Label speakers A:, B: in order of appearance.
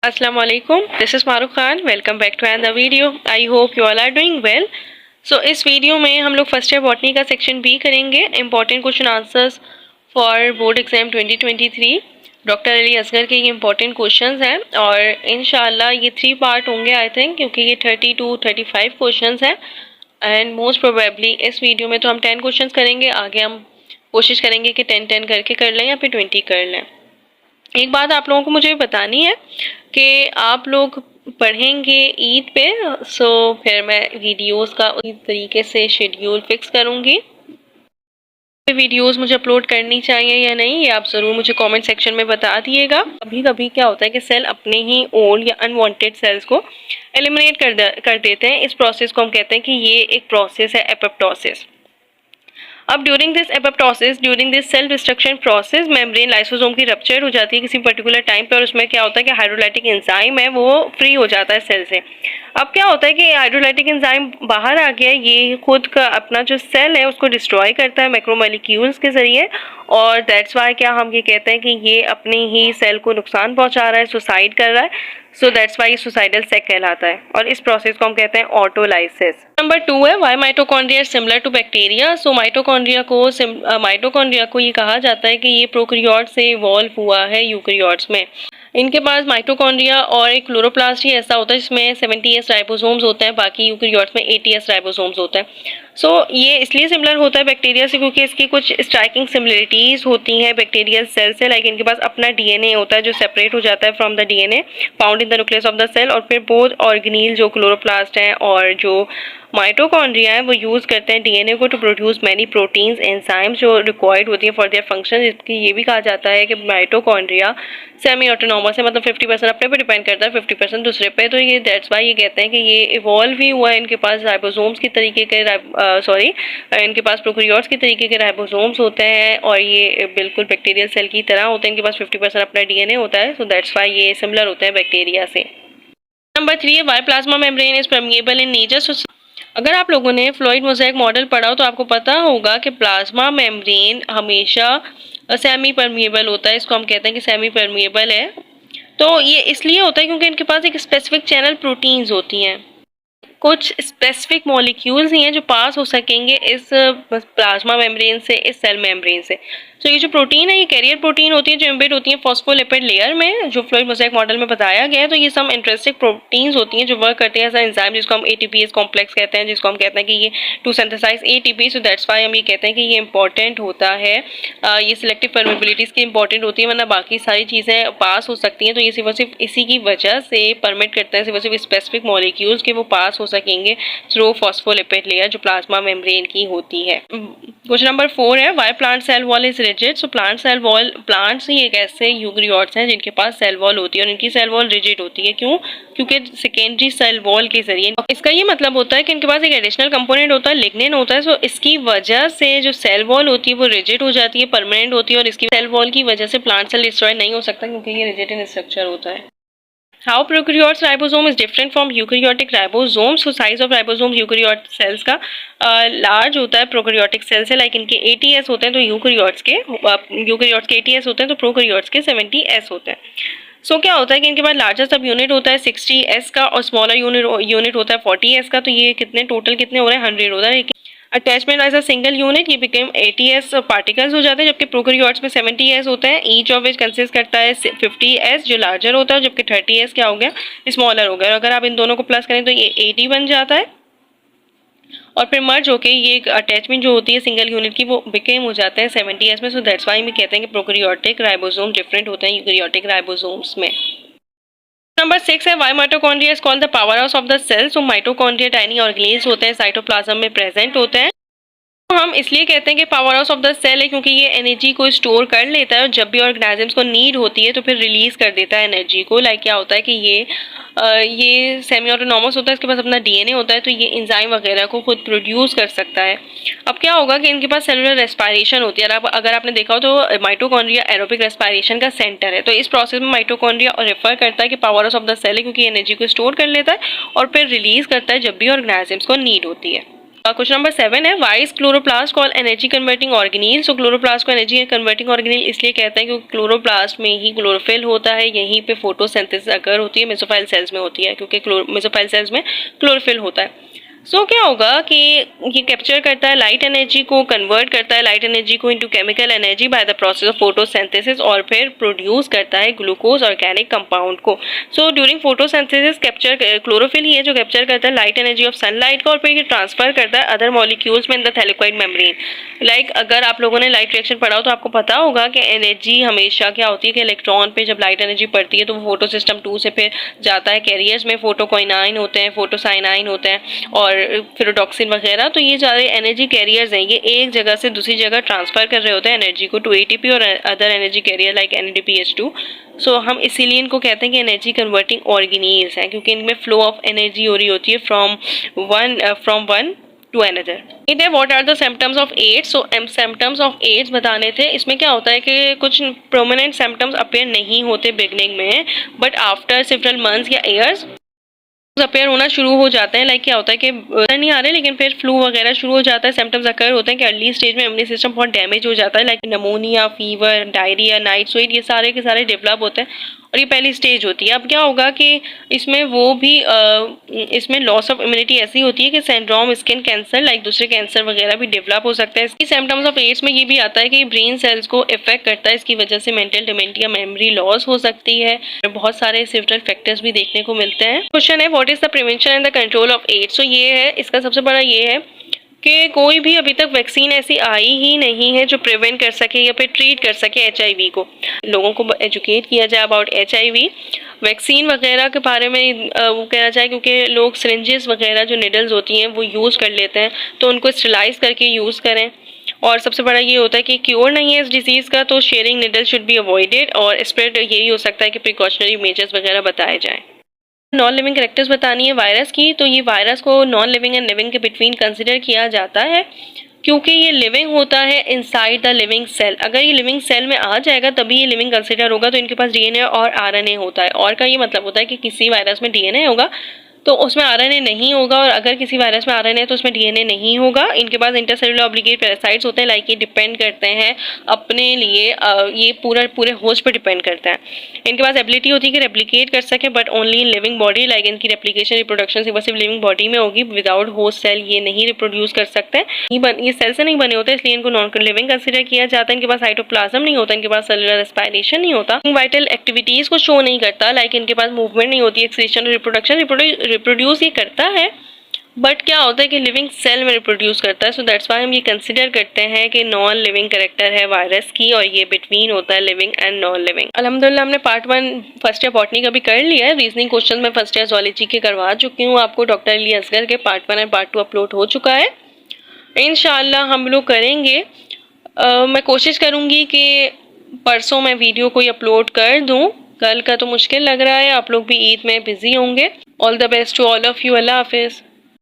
A: Assalamualaikum. This is Maroof Khan. Welcome back to another video. I hope you all are doing well. So इस video में हम लोग first year botany का section B करेंगे. Important question answers for board exam 2023. Doctor Ali Asghar के ये important questions हैं और इंशाल्लाह ये 3 पार्ट होंगे आई थिंक, क्योंकि ये 30 to 35 क्वेश्चंस हैं. एंड मोस्ट प्रोबेबली इस वीडियो में तो हम 10 क्वेश्चंस करेंगे. आगे हम कोशिश करेंगे कि 10-10 करके कर लें या फिर 20 कर लें. एक बात आप लोगों को मुझे बतानी है कि आप लोग पढ़ेंगे ईद पे, सो फिर मैं वीडियोस का उसी तरीके से शेड्यूल फिक्स करूँगी. वीडियोस मुझे अपलोड करनी चाहिए या नहीं, ये आप ज़रूर मुझे कमेंट सेक्शन में बता दिएगा. कभी कभी क्या होता है कि सेल अपने ही ओल्ड या अनवांटेड सेल्स को एलिमिनेट कर देते हैं. इस प्रोसेस को हम कहते हैं कि ये एक प्रोसेस है एपोप्टोसिस. अब during this cell destruction process membrane lysosome की रप्चर हो जाती है किसी पर्टिकुलर टाइम पे, और उसमें क्या होता है कि हाइड्रोलाइटिक एंजाइम है वो फ्री हो जाता है सेल से. अब क्या होता है कि हाइड्रोलाइटिक एंजाइम बाहर आ गया, ये खुद का अपना जो सेल है उसको डिस्ट्रॉय करता है मैक्रोमोलिक्यूल्स के जरिए, और दैट्स वाई क्या हम ये कहते हैं कि ये अपने ही सेल को नुकसान पहुंचा रहा है, सुसाइड कर रहा है. So that's why suicidal cell कहलाता है, और इस प्रोसेस को हम कहते हैं ऑटोलाइसिस. नंबर 2 है why mitochondria similar to bacteria. So mitochondria को ये कहा जाता है कि ये प्रोकैरियोट से इवॉल्व हुआ है यूकैरियोट्स में. इनके पास माइटोकॉन्ड्रिया और एक क्लोरोप्लास्ट ही ऐसा होता है जिसमें 70s राइबोसोम्स होते हैं, बाकी यूकैरियोट्स में 80s राइबोसोम्स होते हैं. सो ये इसलिए सिमिलर होता है बैक्टीरिया से क्योंकि इसकी कुछ स्ट्राइकिंग सिमिलरिटीज़ होती हैं बैक्टीरियल सेल से. लाइक इनके पास अपना डीएनए होता है जो सेपरेट हो जाता है from the DNA found in the nucleus of the cell, और फिर बोथ ऑर्गेनील जो क्लोरोप्लास्ट हैं और जो माइटोकॉन्ड्रिया है वो यूज़ करते हैं डीएनए को to produce many proteins enzymes जो रिक्वायर्ड होती हैं फॉर देयर फंक्शन. इसकी ये भी कहा जाता है कि माइटोकॉन्ड्रिया सेमी ऑटोनॉमस है, मतलब 50% अपने पे डिपेंड करता है, 50% दूसरे पे. तो ये दैट्स वाई ये कहते हैं कि ये इवॉल्व ही हुआ है. इनके पास राइबोसोम्स की तरीके के इनके पास प्रोकैरियोट्स के तरीके के राइबोसोम्स होते हैं और ये बिल्कुल बैक्टीरियल सेल की तरह होते हैं. इनके पास 50% अपना डीएनए होता है. सो दैट्स वाई ये सिमिलर होते हैं बैक्टीरिया से. नंबर 3 है why plasma membrane is permeable in nature. अगर आप लोगों ने फ्लोइड मोज़ेक मॉडल पढ़ा हो तो आपको पता होगा कि प्लाज्मा मेम्ब्रेन हमेशा सेमी परमिएबल होता है. इसको हम कहते हैं कि सेमी परमिएबल है. तो ये इसलिए होता है क्योंकि इनके पास एक स्पेसिफिक चैनल प्रोटीन्स होती हैं, कुछ स्पेसिफिक मॉलिक्यूल्स ही हैं जो पास हो सकेंगे इस प्लाज्मा मेम्ब्रेन से, इस सेल मेम्ब्रेन से. तो ये जो प्रोटीन है ये कैरियर प्रोटीन होती है जो एम्बेड होती है फॉस्फोलिपिड लेयर में, जो फ्लोइड मोज़ेक मॉडल में बताया गया है. तो ये सब इंटरेस्टिंग प्रोटीन्स होती हैं जो वर्क करते हैं एज एंजाइम जिसको हम एटीपीएस कॉम्प्लेक्स कहते हैं, जिसको हम कहते हैं कि ये to synthesize ATP. So that's why हम ये कहते हैं कि ये इंपॉर्टेंट होता है. ये सिलेक्टिव परमिबिलिटीज़ की इंपॉर्टेंट होती है, वरना बाकी सारी चीज़ें पास हो सकती हैं. तो ये सिर्फ इसी की वजह से परमिट करते हैं सिर्फ स्पेसिफिक मॉलिक्यूल्स के वो पास हो सकेंगे थ्रू फॉस्फोलिपिड लेयर जो प्लाज्मा मेम्ब्रेन की होती है. क्वेश्चन नंबर 4 है why plant cell wall is rigid. So plants ही एक ऐसे यूकैरियोट्स हैं जिनके पास सेल वॉल होती है और इनकी सेल वॉल रिजिड होती है. क्यों? क्योंकि सेकेंडरी सेल वॉल के जरिए. इसका ये मतलब होता है कि इनके पास एक एडिशनल कंपोनेंट होता है, लिग्निन होता है. सो इसकी वजह से जो सेल वॉल होती है वो रिजिड हो जाती है, परमानेंट होती है, और इसकी सेल वॉल की वजह से प्लांट सेल डिस्ट्रॉय नहीं हो सकता क्योंकि ये रिजिड इन स्ट्रक्चर होता है. How prokaryotes ribosome is different from eukaryotic ribosomes. So size of ribosomes eukaryotic cells का लार्ज होता है प्रोकैरियोटिक सेल से. लाइक इनके 80s होते हैं तो यूकैरियोट्स के 80s होते हैं तो प्रोकैरियोट्स के 70s होते हैं. सो क्या होता है कि इनके पास लार्जर सब यूनिट होता है 60s का और स्मॉलर यूनिट होता है 40s का. तो ये कितने हो रहे हैं 100 होता है. Attachment as a single unit ये बिकेम 80s पार्टिकल्स हो जाते हैं, जबकि प्रोकैरियोट्स में 70s होते हैं. ईच ऑफ विच कंसिस्ट करता है 50s जो लार्जर होता है, जबकि 30s क्या हो गया स्मॉलर हो गया. अगर आप इन दोनों को प्लस करें तो ये 80 बन जाता है, और फिर मर्ज होके ये अटैचमेंट जो होती है सिंगल यूनिट की वो बिकेम हो जाते हैं 70s में. सो दैट्स वाई हम कहते हैं कि प्रोकैरियोटिक राइबोसोम डिफरेंट होते हैं यूकैरियोटिक राइबोसोम्स में. नंबर 6 है why mitochondria is called the power house of the cell. So mitochondria tiny organelles होते हैं, साइटोप्लाज्म में प्रेजेंट होते हैं. हम इसलिए कहते हैं कि power house of the cell है क्योंकि ये एनर्जी को स्टोर कर लेता है और जब भी ऑर्गेनिजम्स को नीड होती है तो फिर रिलीज कर देता है एनर्जी को. लाइक क्या होता है कि ये सेमी ऑटोनॉमस होता है, इसके पास अपना डीएनए होता है, तो ये एंजाइम वगैरह को खुद प्रोड्यूस कर सकता है. अब क्या होगा कि इनके पास सेलुलर रेस्पिरेशन होती है. अगर आपने देखा हो तो माइटोकॉन्ड्रिया एरोबिक रेस्पिरेशन का सेंटर है. तो इस प्रोसेस में माइटोकॉन्ड्रिया रेफर करता है कि power house of the cell है क्योंकि एनर्जी को स्टोर कर लेता है और फिर रिलीज करता है जब भी ऑर्गेनिजम्स को नीड होती है. क्वेश्चन नंबर 7 है, why is chloroplast called energy converting organelle. So chloroplast को एनर्जी कन्वर्टिंग ऑर्गेनील इसलिए कहते हैं क्योंकि क्लोरोप्लास्ट में ही क्लोरोफिल होता है, यहीं पे फोटोसिंथेसिस अकर होती है, मेसोफाइल सेल्स में होती है क्योंकि मेसोफाइल सेल्स में क्लोरोफिल होता है। सो क्या होगा कि ये कैप्चर करता है लाइट एनर्जी को, कन्वर्ट करता है लाइट एनर्जी को into chemical energy by the process of photosynthesis और फिर प्रोड्यूस करता है ग्लूकोज ऑर्गेनिक कंपाउंड को। So during photosynthesis capture chlorophyll ही है जो कैप्चर करता है लाइट एनर्जी ऑफ सनलाइट को और फिर ये ट्रांसफर करता है अदर मॉलिक्यूल्स में in the thylakoid membrane. Like अगर आप लोगों ने लाइट रिएक्शन पढ़ा हो तो आपको पता होगा कि एनर्जी हमेशा क्या होती है कि इलेक्ट्रॉन पे जब लाइट एनर्जी पड़ती है तो वो फोटो सिस्टम 2 से फिर जाता है कैरियर्स में, फोटोकोइनाइन होते हैं, फोटोसाइनाइन होते हैं और फिरोटॉक्सिन वगैरह। तो ये सारे एनर्जी कैरियर्स हैं, ये एक जगह से दूसरी जगह ट्रांसफर कर रहे होते हैं एनर्जी को टू एटीपी और other energy carrier like NADPH2। So हम इसीलिए इनको कहते हैं कि एनर्जी कन्वर्टिंग ऑर्गेनील्स हैं क्योंकि इनमें फ्लो ऑफ एनर्जी हो रही होती है from one to another. It है what are the symptoms of AIDS. So symptoms of AIDS बताने थे। इसमें क्या होता है कि कुछ प्रोमिनेंट सिम्टम्स अपेयर नहीं होते बिगनिंग में, बट आफ्टर सेवरल मंथ्स या ईयर्स अपेयर होना शुरू हो जाते हैं। लाइक क्या होता है कि नहीं आ रहे लेकिन फिर फ्लू वगैरह शुरू हो जाता है, सिम्टम्स अकर होते हैं कि अर्ली स्टेज में इम्यून सिस्टम बहुत डैमेज हो जाता है, like pneumonia, fever, diarrhoea, night sweat, ये सारे के सारे डेवलप होते हैं और ये पहली स्टेज होती है। अब क्या होगा कि इसमें वो भी इसमें लॉस ऑफ इम्यूनिटी ऐसी होती है कि सिंड्रोम, स्किन कैंसर, लाइक दूसरे कैंसर वगैरह भी डेवलप हो सकता है। इसकी सिम्टम्स ऑफ एड्स में ये भी आता है कि ब्रेन सेल्स को इफेक्ट करता है, इसकी वजह से मेंटल डिमेंट या मेमोरी लॉस हो सकती है और बहुत सारे सिविल फैक्टर्स भी देखने को मिलते हैं। क्वेश्चन है what is the prevention and the control of AIDS. तो ये है, इसका सबसे बड़ा ये है कि कोई भी अभी तक वैक्सीन ऐसी आई ही नहीं है जो प्रिवेंट कर सके या फिर ट्रीट कर सके HIV को। लोगों को एजुकेट किया जाए अबाउट HIV, वैक्सीन वगैरह के बारे में वो कहना चाहे क्योंकि लोग सिरिंजेस वगैरह जो निडल्स होती हैं वो यूज़ कर लेते हैं, तो उनको स्टरलाइज करके यूज़ करें। और सबसे बड़ा ये होता है कि क्योर नहीं है इस डिजीज़ का, तो sharing needle should be avoided और स्प्रेड यही हो सकता है कि प्रिकॉशनरी मेजर्स वगैरह बताए जाएँ। नॉन लिविंग कैरेक्टर्स बतानी है वायरस की। तो ये वायरस को नॉन लिविंग एंड लिविंग के बिटवीन कंसिडर किया जाता है क्योंकि ये लिविंग होता है इनसाइड द लिविंग सेल। अगर ये लिविंग सेल में आ जाएगा तभी ये लिविंग कंसिडर होगा। तो इनके पास DNA और RNA होता है। और का ये मतलब होता है कि किसी वायरस में DNA होगा तो उसमें RNA नहीं होगा, और अगर किसी वायरस में RNA है तो उसमें DNA नहीं होगा। इनके पास इंटरसेलुलर ऑब्लिगेट पैरासाइट्स होते हैं, लाइक ये डिपेंड करते हैं अपने लिए, ये पूरे होस्ट पर डिपेंड करता है। इनके पास एबिलिटी होती है कि रेप्लिकेट कर सके but only in living body, like इनकी रेप्लिकेशन रिप्रोडक्शन सिर्फ लिविंग बॉडी में होगी, विदाउट होस्ट सेल ये नहीं रिप्रोड्यूस कर सकते। ये सेल से नहीं बने होते इसलिए इनको नॉन लिविंग कंसिडर किया जाता है। इनके पास साइटोप्लाज्म नहीं होता, इनके पास सेलुलर रेस्पिरेशन नहीं होता, वाइटल एक्टिविटीज को शो नहीं करता, लाइक इनके पास मूवमेंट नहीं होती, एक्सक्रीशन और रिप्रोडक्शन रिप्रोड्यूस ये करता है बट क्या होता है कि लिविंग सेल में रिप्रोड्यूस करता है। सो दैट्स वाई हम ये कंसिडर करते हैं कि नॉन लिविंग कैरेक्टर है वायरस की और ये बिटवीन होता है लिविंग एंड नॉन लिविंग। अल्हम्दुलिल्लाह हमने पार्ट 1 फर्स्ट ईयर बॉटनी का भी कर लिया है। रीजनिंग क्वेश्चन में फर्स्ट ईयर ज़ूलॉजी के करवा चुकी हूँ आपको। डॉक्टर अली असगर के पार्ट 1 एंड पार्ट 2 अपलोड हो चुका है। इंशाल्लाह हम लोग करेंगे, मैं कोशिश करूँगी कि परसों मैं वीडियो कोई अपलोड कर दूँ। कल का तो मुश्किल लग रहा है, आप लोग भी ईद में बिजी होंगे। All the best to all of you. Allah हाफिज़।